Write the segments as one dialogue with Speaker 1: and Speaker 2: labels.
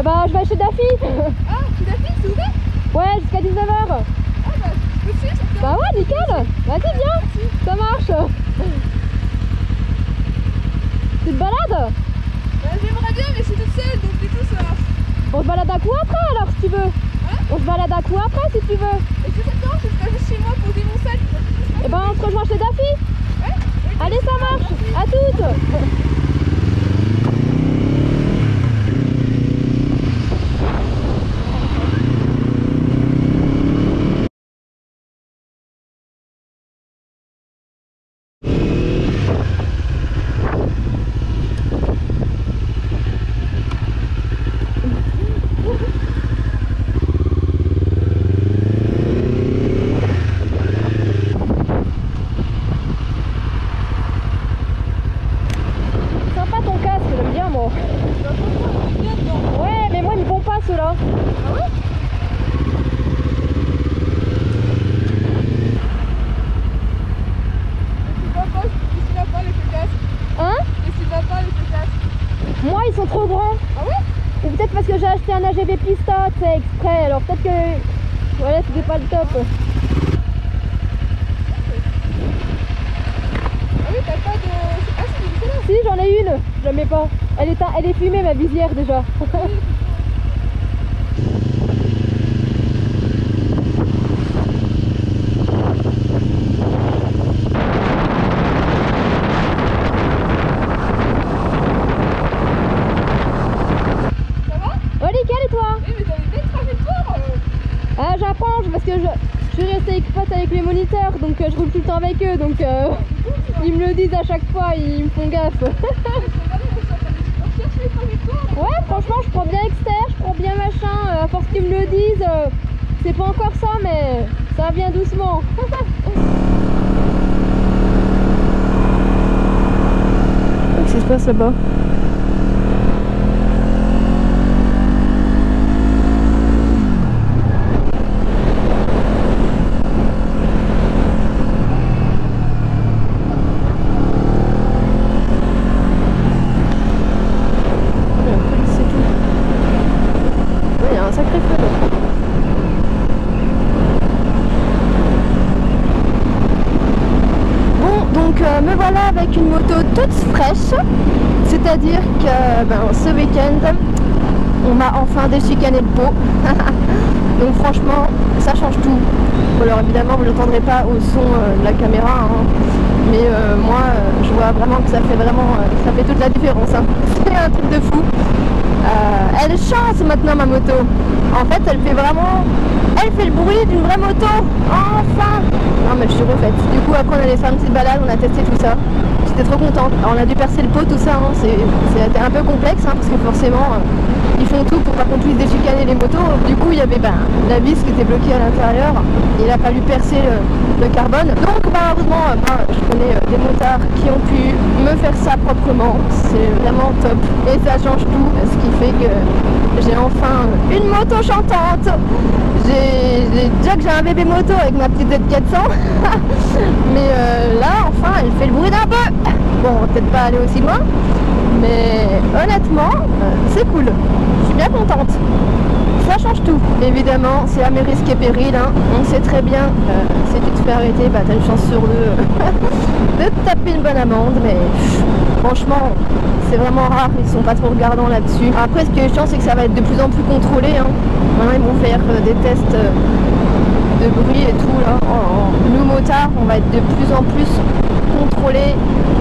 Speaker 1: Bah je vais chez Daffy.
Speaker 2: Ah, chez Daffy, c'est ouvert?
Speaker 1: Ouais, jusqu'à 19h.
Speaker 2: Ah bah, je peux suivre, ça te
Speaker 1: Bah ouais, nickel. Vas-y, viens.
Speaker 2: Merci.
Speaker 1: Ça marche. Tu te balades?
Speaker 2: Bah, j'aimerais bien, mais je suis toute seule, donc du coup ça...
Speaker 1: On se balade à coup après alors si tu veux.
Speaker 2: Hein?
Speaker 1: On se balade à coup après si tu veux.
Speaker 2: Et c'est ça, non, je serai juste chez moi poser mon sac.
Speaker 1: Et ben on se rejoint chez Daffy.
Speaker 2: Ouais? Ok.
Speaker 1: Allez, ça marche. À toutes. Sympa ton casque, j'aime bien moi. Ouais, mais moi ils me vont pas ceux-là.
Speaker 2: Ah ouais? Qu'est-ce qui va pas avec le casque?
Speaker 1: Hein?
Speaker 2: Qu'est-ce qui va pas avec le casque?
Speaker 1: Moi ils sont trop grands.
Speaker 2: Ah ouais?
Speaker 1: Ou peut-être parce que j'ai acheté un AGV Pista, tu sais, exprès. Alors peut-être que... Voilà, c'était pas le top.
Speaker 2: Ah oui, t'as pas de... Ah si, c'est là.
Speaker 1: Si, j'en ai une. Je la mets pas. Elle est fumée ma visière déjà.
Speaker 2: Ça va?
Speaker 1: Ouais, nickel, et toi?
Speaker 2: Eh mais t'as une belle trajectoire.
Speaker 1: Ah, j'apprends parce que je suis restée expat avec les moniteurs, donc je roule tout le temps avec eux, donc ils me le disent à chaque fois, ils me font gaffe. Ouais, franchement, je prends bien externe, je prends bien machin, à force qu'ils me le disent, c'est pas encore ça, mais ça vient doucement. Qu'est-ce qui se passe là-bas? Me voilà avec une moto toute fraîche, c'est-à-dire que ce week-end on m'a enfin déchicané le pot. Donc franchement ça change tout. Bon, alors évidemment vous l'entendrez pas au son de la caméra, hein. Mais moi je vois vraiment que ça fait toute la différence, hein. C'est un truc de fou. Elle chante maintenant ma moto. En fait elle fait le bruit d'une vraie moto. Enfin. Non mais je suis refaite. Du coup après on allait faire une petite balade, on a testé tout ça. J'étais trop contente. Alors, on a dû percer le pot, tout ça, hein. C'était un peu complexe, hein, parce que forcément ils font tout pour pas qu'on puisse déchicaner les motos. Du coup il y avait la vis qui était bloquée à l'intérieur. Il a fallu percer le carbone. Donc heureusement je connais des motards qui ont pu me faire ça proprement. C'est vraiment top. Et ça change tout. Ce qui fait que j'ai enfin une moto chantante. Déjà que j'ai un bébé moto avec ma petite Z400. Mais là enfin elle fait le bruit d'un peu. Bon, on va peut-être pas aller aussi loin. Mais honnêtement, c'est cool. Je suis bien contente. Ça change tout. Évidemment, c'est à mes risques et périls, hein. On sait très bien, si tu te fais arrêter, t'as une chance sur deux de te taper une bonne amende. Mais franchement, c'est vraiment rare. Ils sont pas trop regardants là-dessus. Après, ce qui est chiant, c'est que ça va être de plus en plus contrôlé, hein. Maintenant, ils vont faire des tests de bruit et tout, là. Nous, motards, on va être de plus en plus contrôlé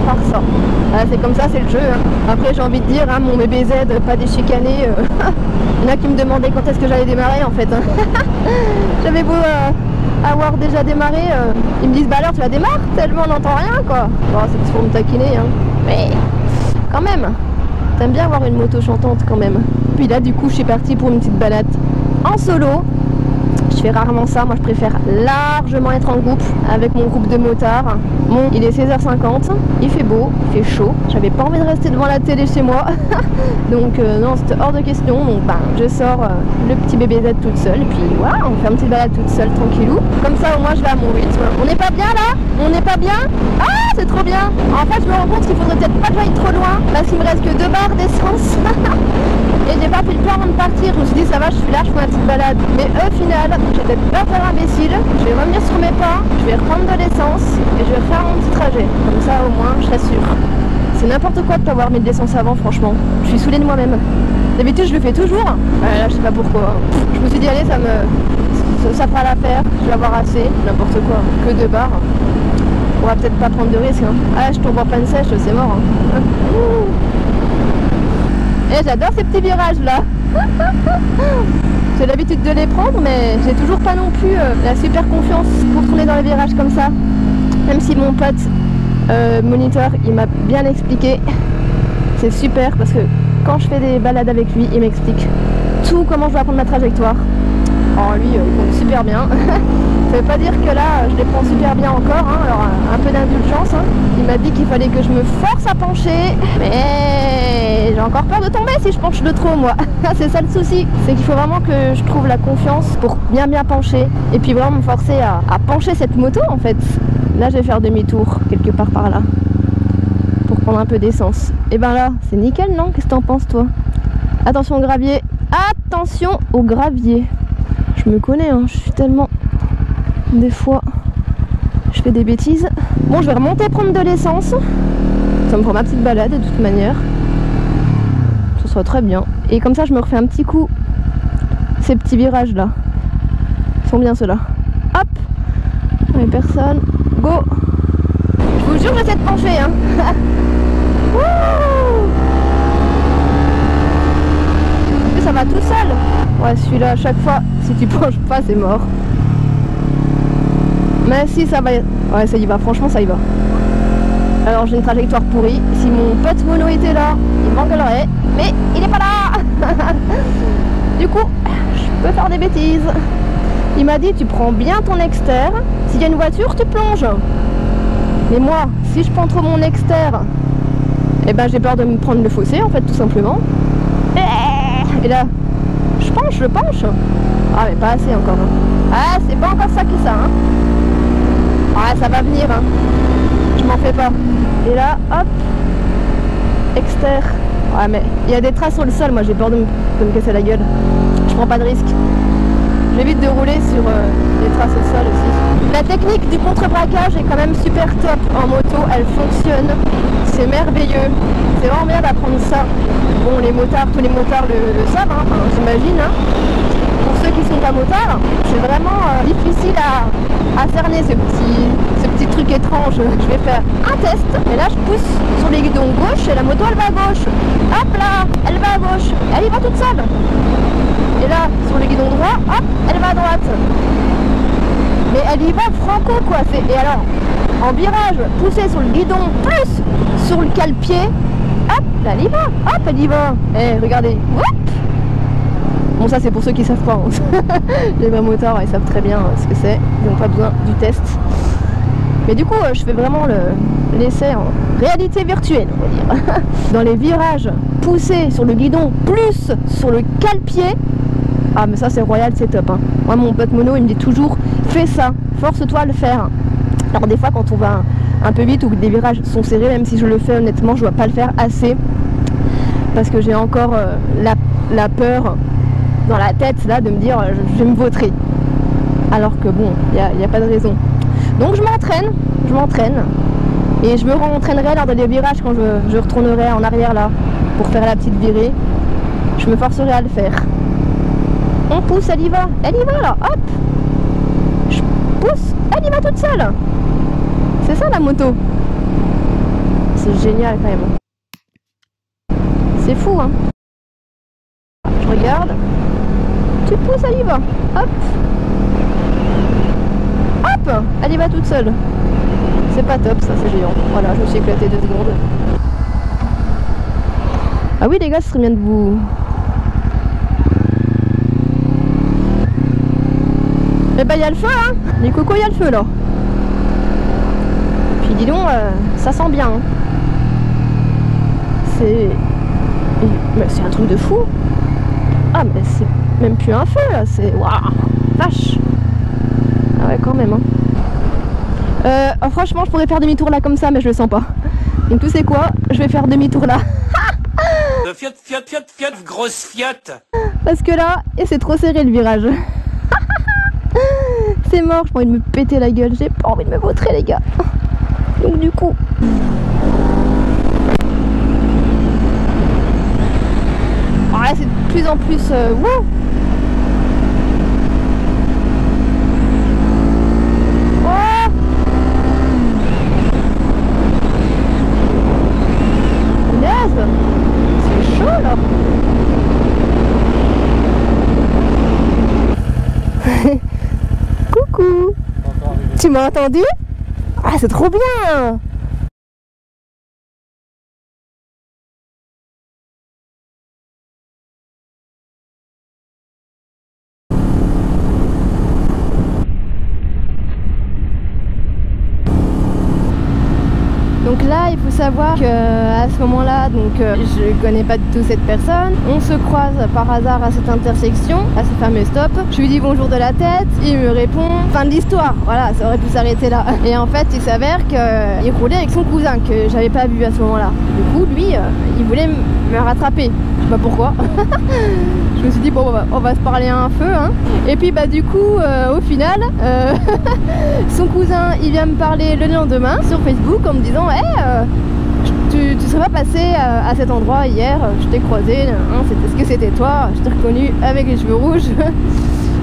Speaker 1: par ça. Voilà, c'est comme ça, c'est le jeu, hein. Après j'ai envie de dire, hein, mon bébé Z, pas déchicané. Il y en a qui me demandaient quand est-ce que j'allais démarrer en fait, hein. J'avais beau avoir déjà démarré, ils me disent bah alors tu la démarres, tellement on n'entend rien quoi. Bon, c'est plus pour me taquiner, hein. Mais quand même, t'aimes bien avoir une moto chantante quand même. Puis là du coup je suis partie pour une petite balade en solo. Je fais rarement ça, moi je préfère largement être en groupe avec mon groupe de motards. Bon, il est 16h50, il fait beau, il fait chaud, j'avais pas envie de rester devant la télé chez moi. Donc non, c'était hors de question. Donc je sors le petit bébé Z toute seule, et puis voilà, on fait une petite balade toute seule, tranquillou. Comme ça au moins je vais à mon rythme. On n'est pas bien là? On n'est pas bien? Ah, c'est trop bien! En fait je me rends compte qu'il faudrait peut-être pas que j'aille trop loin, parce qu'il me reste que 2 barres d'essence. Et j'ai pas fait le plan de partir, je me suis dit ça va, je suis là, je fais ma petite balade. Mais au final, j'étais pas faire imbécile. Je vais revenir sur mes pas, je vais reprendre de l'essence et je vais refaire mon petit trajet. Comme ça au moins, je t'assure. C'est n'importe quoi de pas avoir mis de l'essence avant, franchement. Je suis saoulée de moi-même. D'habitude je le fais toujours. Là je sais pas pourquoi. Je me suis dit allez, ça fera l'affaire, je vais avoir assez. N'importe quoi, que 2 bars. On va peut-être pas prendre de risques. Hein. Ah, je tombe en panne sèche, c'est mort. Hein. Et j'adore ces petits virages là. J'ai l'habitude de les prendre, mais j'ai toujours pas non plus la super confiance pour tourner dans les virages comme ça. Même si mon pote moniteur, il m'a bien expliqué. C'est super parce que quand je fais des balades avec lui, il m'explique tout comment je vais apprendre ma trajectoire. Alors lui, il compte super bien. Ça veut pas dire que là, je les prends super bien encore, hein. Alors un peu d'indulgence. Hein. Il m'a dit qu'il fallait que je me force à pencher, mais j'ai encore peur de tomber si je penche de trop, moi. C'est ça le souci, c'est qu'il faut vraiment que je trouve la confiance pour bien pencher et puis vraiment me forcer à pencher cette moto en fait. Là, je vais faire demi-tour quelque part par là pour prendre un peu d'essence. Et ben là, c'est nickel, non? Qu'est-ce que t'en penses, toi? Attention au gravier, attention au gravier. Je me connais, hein, je suis tellement... Des fois, je fais des bêtises. Bon, je vais remonter prendre de l'essence. Ça me fera ma petite balade de toute manière. Ce sera très bien. Et comme ça, je me refais un petit coup. Ces petits virages là. Ils sont bien ceux-là. Hop. Il n'y a personne. Go. Je vous jure, j'essaie de pencher. Hein. Ça va tout seul. Ouais, celui-là, à chaque fois, si tu penches pas, c'est mort. Mais si, ça va. Ouais, ça y va, franchement, ça y va. Alors, j'ai une trajectoire pourrie. Si mon pote mono était là, il m'engueulerait. Mais il est pas là. Du coup, je peux faire des bêtises. Il m'a dit, tu prends bien ton exter. S'il y a une voiture, tu plonges. Mais moi, si je prends trop mon exter, eh ben, j'ai peur de me prendre le fossé, en fait, tout simplement. Et là, je penche. Ah, mais pas assez encore. Hein. Ah, c'est pas encore ça que ça. Hein. Ah, ça va venir. Hein. Je m'en fais pas. Et là, hop. Exter. Ouais, mais il y a des traces sur le sol. Moi, j'ai peur de me casser la gueule. Je prends pas de risque. J'évite de rouler sur les traces au sol aussi. La technique du contre-braquage est quand même super top en moto. Elle fonctionne. C'est merveilleux. C'est vraiment bien d'apprendre ça. Bon, les motards, tous les motards le savent, hein, enfin, j'imagine. Hein. Pour ceux qui sont pas motards, c'est vraiment difficile à cerner ce petit truc étrange. Je vais faire un test. Et là, je pousse sur les guidons gauche et la moto, elle va à gauche. Hop là, elle va à gauche. Elle y va toute seule. Et là, sur le guidon droit, hop, elle va à droite. Mais elle y va franco, quoi. Et alors, en virage, pousser sur le guidon, plus sur le cale-pied, hop, là, elle y va. Hop, elle y va. Eh, regardez. Hop. Bon, ça, c'est pour ceux qui savent pas. Hein. Les vrais motards, ils savent très bien ce que c'est. Ils n'ont pas besoin du test. Mais du coup, je fais vraiment l'essai en réalité virtuelle, on va dire. Dans les virages, pousser sur le guidon, plus sur le cale-pied. Ah, mais ça, c'est royal, c'est top. Hein. Moi, mon pote mono, il me dit toujours, fais ça, force-toi à le faire. Alors, des fois, quand on va un peu vite ou que des virages sont serrés, même si je le fais honnêtement, je ne dois pas le faire assez. Parce que j'ai encore la peur dans la tête, là, de me dire, je vais me vautrer. Alors que bon, il n'y a pas de raison. Donc, je m'entraîne. Et je me rentraînerai lors des virages quand je retournerai en arrière, là, pour faire la petite virée. Je me forcerai à le faire. On pousse, elle y va là, hop. Je pousse, elle y va toute seule. C'est ça la moto. C'est génial quand même. C'est fou, hein. Je regarde. Tu pousses, elle y va. Hop. Hop, elle y va toute seule. C'est pas top, ça, c'est géant. Voilà, je me suis éclaté 2 secondes. Ah oui, les gars, ce serait bien de vous... Eh ben, il y a le feu, hein. Les cocos, il y a le feu, là. Puis, dis donc, ça sent bien. Hein. C'est un truc de fou. Ah, mais c'est même plus un feu, là. C'est... Waouh, vache. Ah ouais, quand même, hein. Franchement, je pourrais faire demi-tour là comme ça, mais je le sens pas. Donc, tu sais quoi? Je vais faire demi-tour là.
Speaker 3: Fiat, grosse fiat.
Speaker 1: Parce que là, et c'est trop serré le virage. C'est mort, j'ai pas envie de me péter la gueule, j'ai pas envie de me vautrer les gars. Donc du coup... Ah, c'est de plus en plus... Wouh. Oh. Punaise. C'est chaud là. Coucou. Tu m'as entendu? Ah, c'est trop bien. Donc là, il faut savoir que à ce moment-là, je connais pas du tout cette personne. On se croise par hasard à cette intersection, à ce fameux stop. Je lui dis bonjour de la tête, il me répond fin de l'histoire. Voilà, ça aurait pu s'arrêter là. Et en fait, il s'avère qu'il roulait avec son cousin que j'avais pas vu à ce moment-là. Du coup, lui, il voulait me rattraper. Je sais pas pourquoi. Je me suis dit bon, on va se parler un feu, hein. Et puis bah du coup, au final, son cousin, il vient me parler le lendemain sur Facebook en me disant hey, tu serais pas passé à cet endroit hier, je t'ai croisé, hein, est-ce que c'était toi? Je t'ai reconnu avec les cheveux rouges.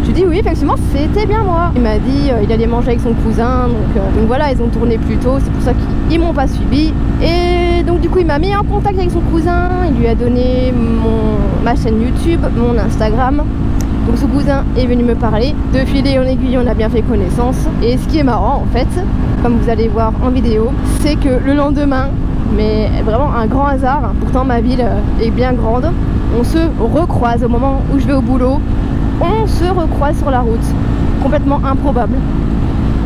Speaker 1: Je lui dis oui, effectivement c'était bien moi. Il m'a dit il allait manger avec son cousin, donc voilà, ils ont tourné plus tôt, c'est pour ça qu'ils m'ont pas suivi. Et donc du coup il m'a mis en contact avec son cousin, il lui a donné ma chaîne YouTube, mon Instagram. Donc son cousin est venu me parler, de fil en aiguille on a bien fait connaissance. Et ce qui est marrant en fait, comme vous allez voir en vidéo, c'est que le lendemain, mais vraiment un grand hasard, pourtant ma ville est bien grande, on se recroise au moment où je vais au boulot, on se recroise sur la route, complètement improbable.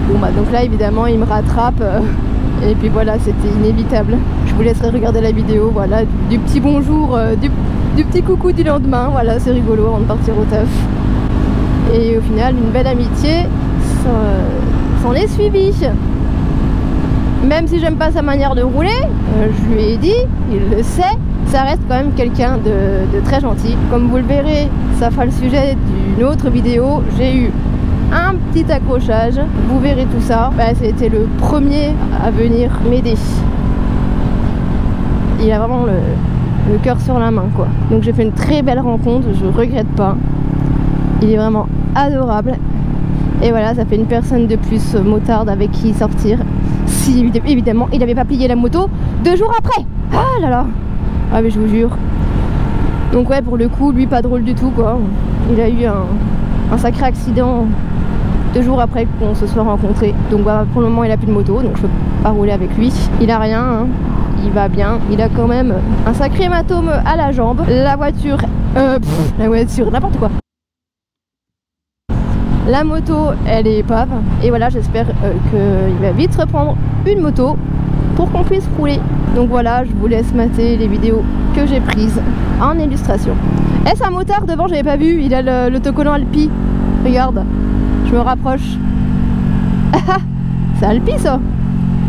Speaker 1: Bon bah donc là évidemment il me rattrape et puis voilà, c'était inévitable. Je vous laisserai regarder la vidéo, voilà, du petit bonjour, du petit coucou du lendemain, voilà, c'est rigolo avant de partir au taf. Et au final, une belle amitié s'en est suivie. Même si j'aime pas sa manière de rouler, je lui ai dit, il le sait, ça reste quand même quelqu'un de très gentil. Comme vous le verrez, ça fera le sujet d'une autre vidéo. J'ai eu un petit accrochage, vous verrez tout ça. Bah, c'était le premier à venir m'aider. Il a vraiment le cœur sur la main quoi. Donc j'ai fait une très belle rencontre, je regrette pas. Il est vraiment adorable. Et voilà, ça fait une personne de plus motarde avec qui sortir. Si évidemment il n'avait pas plié la moto 2 jours après. Ah là là. Ah mais je vous jure. Donc ouais, pour le coup, lui pas drôle du tout quoi. Il a eu un sacré accident 2 jours après qu'on se soit rencontrés. Donc bah, pour le moment il a plus de moto, donc je peux pas rouler avec lui. Il a rien hein. Il va bien, il a quand même un sacré hématome à la jambe. La voiture, n'importe quoi. La moto, elle est épave. Et voilà, j'espère qu'il va vite reprendre une moto pour qu'on puisse rouler. Donc voilà, je vous laisse mater les vidéos que j'ai prises en illustration. Est-ce un motard devant? J'avais pas vu, il a l'autocollant Alpi. Regarde, je me rapproche. C'est Alpi ça?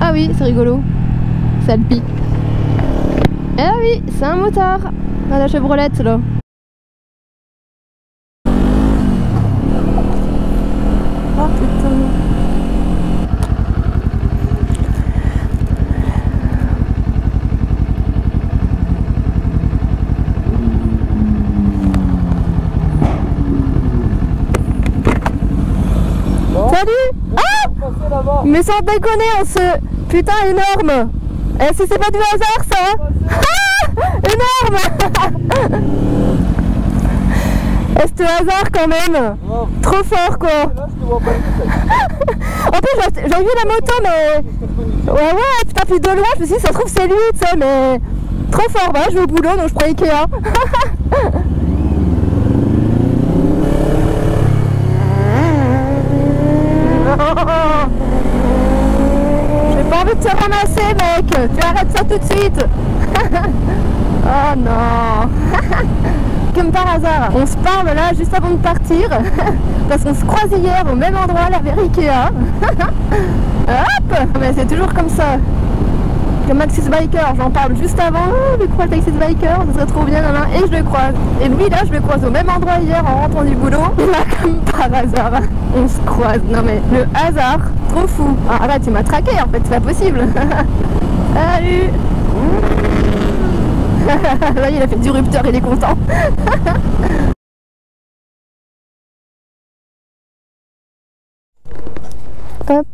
Speaker 1: Ah oui, c'est rigolo. C'est Alpi. Ah oui, c'est un motard à la Chevrolette là. Oh putain. Bon. Salut. Ah, mais sans déconner, on se... Putain, énorme. Est-ce que c'est pas du hasard ça? Ah, énorme. Est-ce que hasard quand même? Non. Trop fort quoi. En plus j'ai vu la moto mais... Ouais, putain, puis de loin je me suis dit ça se trouve c'est lui, tu sais, mais... Trop fort, bah je vais au boulot donc je prends Ikea. J'ai pas envie de te ramasser mec, tu arrêtes ça tout de suite. Oh non. Comme par hasard, on se parle là juste avant de partir. Parce qu'on se croise hier au même endroit, là vers Ikea. Hop. Mais c'est toujours comme ça. le Maxis Biker, j'en parle juste avant, je croise le Maxis Biker, ça serait trop bien, et je le croise. Et lui là, je le croise au même endroit hier en rentrant du boulot, là comme par hasard, on se croise, non mais le hasard, trop fou. Ah, arrête, tu m'as traqué en fait, c'est pas possible. Salut. Là il a fait du rupteur, il est content. Hop.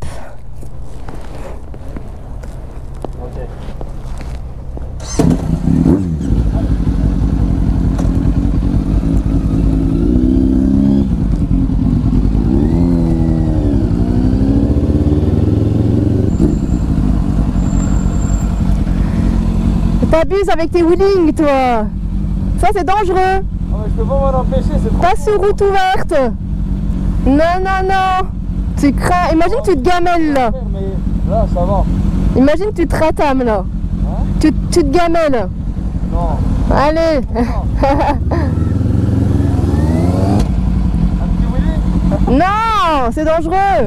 Speaker 3: Ok.
Speaker 1: T'abuses avec tes wheelings, toi. Ça c'est dangereux.
Speaker 3: Oh, mais je peux pas m'en empêcher, c'est trop.
Speaker 1: Pas sur route ouverte. Non, non, non. Tu crains. Imagine tu te gamelles là.
Speaker 3: Mais là, ça va.
Speaker 1: Imagine tu te ratames là.
Speaker 3: Hein?
Speaker 1: Tu te gamelles.
Speaker 3: Non.
Speaker 1: Allez.
Speaker 3: Non. Un petit wheelie?
Speaker 1: Non, c'est dangereux.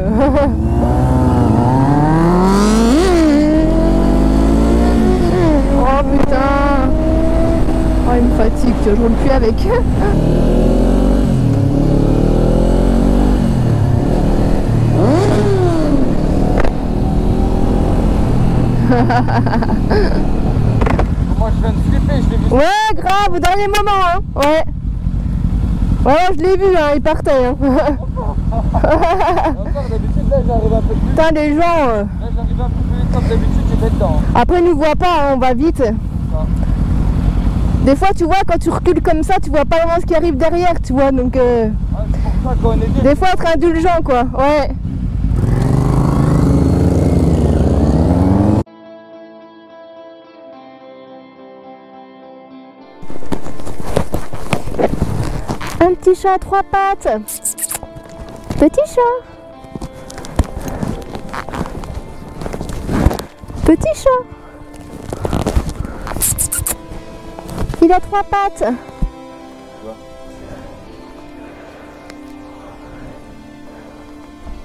Speaker 1: Oh putain. Oh il me fatigue, je roule plus avec.
Speaker 3: Moi je viens de flipper, je l'ai vu.
Speaker 1: Ouais, grave, au dernier moment, hein. Ouais. Ouais, je l'ai vu, hein, il partait. Hein.
Speaker 3: Encore d'habitude, là j'arrive un peu plus vite.
Speaker 1: Putain, les gens.
Speaker 3: Là j'arrive un peu plus vite comme d'habitude, j'étais dedans.
Speaker 1: Après, ils nous voient pas, hein, on va vite.
Speaker 3: Ça.
Speaker 1: Des fois, tu vois, quand tu recules comme ça, tu vois pas vraiment ce qui arrive derrière, tu vois. Donc,
Speaker 3: Ouais, c'est pour ça qu'on est dit.
Speaker 1: des fois, être indulgent, quoi. Ouais. Un petit chat à 3 pattes. Petit chat. Petit chat. Il a 3 pattes.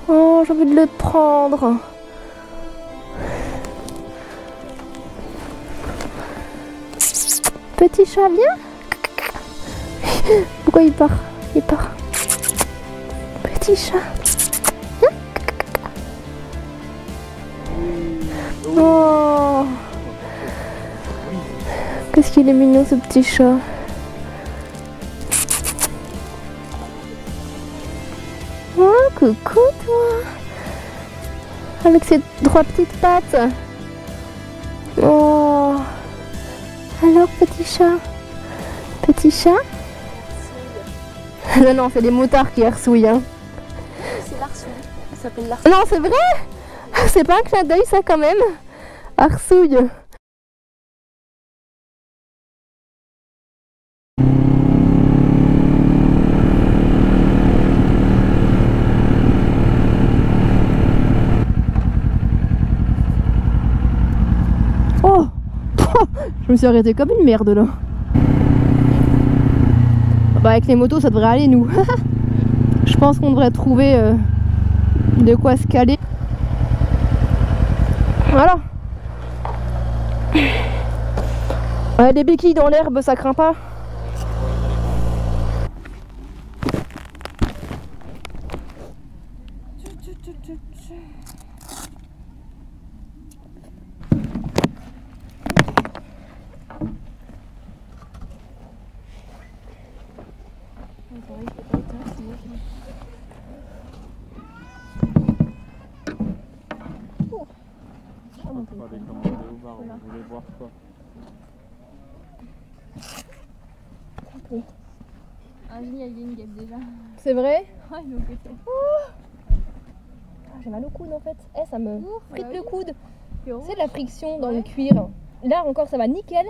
Speaker 1: Oh, j'ai envie de le prendre. Petit chat, viens. Pourquoi il part? Il part. Petit chat. Viens. Oh. Qu'est-ce qu'il est mignon ce petit chat. Oh, coucou toi. Avec ses 3 petites pattes. Oh. Alors petit chat. Petit chat. Non, non, c'est les motards qui arsouillent. Hein.
Speaker 2: C'est l'arsouille. Ça s'appelle l'arsouille.
Speaker 1: Non, c'est vrai. C'est pas un clin d'œil ça quand même. Arsouille. Oh. Je me suis arrêtée comme une merde là. Bah avec les motos ça devrait aller nous. Je pense qu'on devrait trouver de quoi se caler. Voilà. Ouais, les béquilles dans l'herbe ça craint pas.
Speaker 3: On va aller commander au bar, on voulait voir quoi.
Speaker 2: Un génie avec une guêpe déjà.
Speaker 1: C'est vrai?
Speaker 2: Ouais, donc c'est.
Speaker 1: J'ai mal au coude en fait. Eh, ça me frite
Speaker 2: bah
Speaker 1: le
Speaker 2: oui.
Speaker 1: coude.
Speaker 2: C'est
Speaker 1: C'est de la friction dans le cuir. Là encore ça va nickel.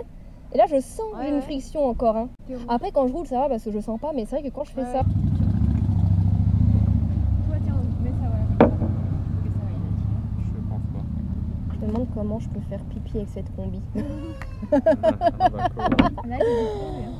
Speaker 1: Et là je sens que j'ai une friction encore. Hein. Après quand je roule ça va parce que je sens pas, mais c'est vrai que quand je fais ça.
Speaker 2: Toi, tiens, mets ça, voilà. Ok, ça va, il a dit.
Speaker 3: Je pense pas.
Speaker 1: Je me demande comment je peux faire pipi avec cette combi.
Speaker 3: Ah, d'accord.
Speaker 2: Là, il est trop bien.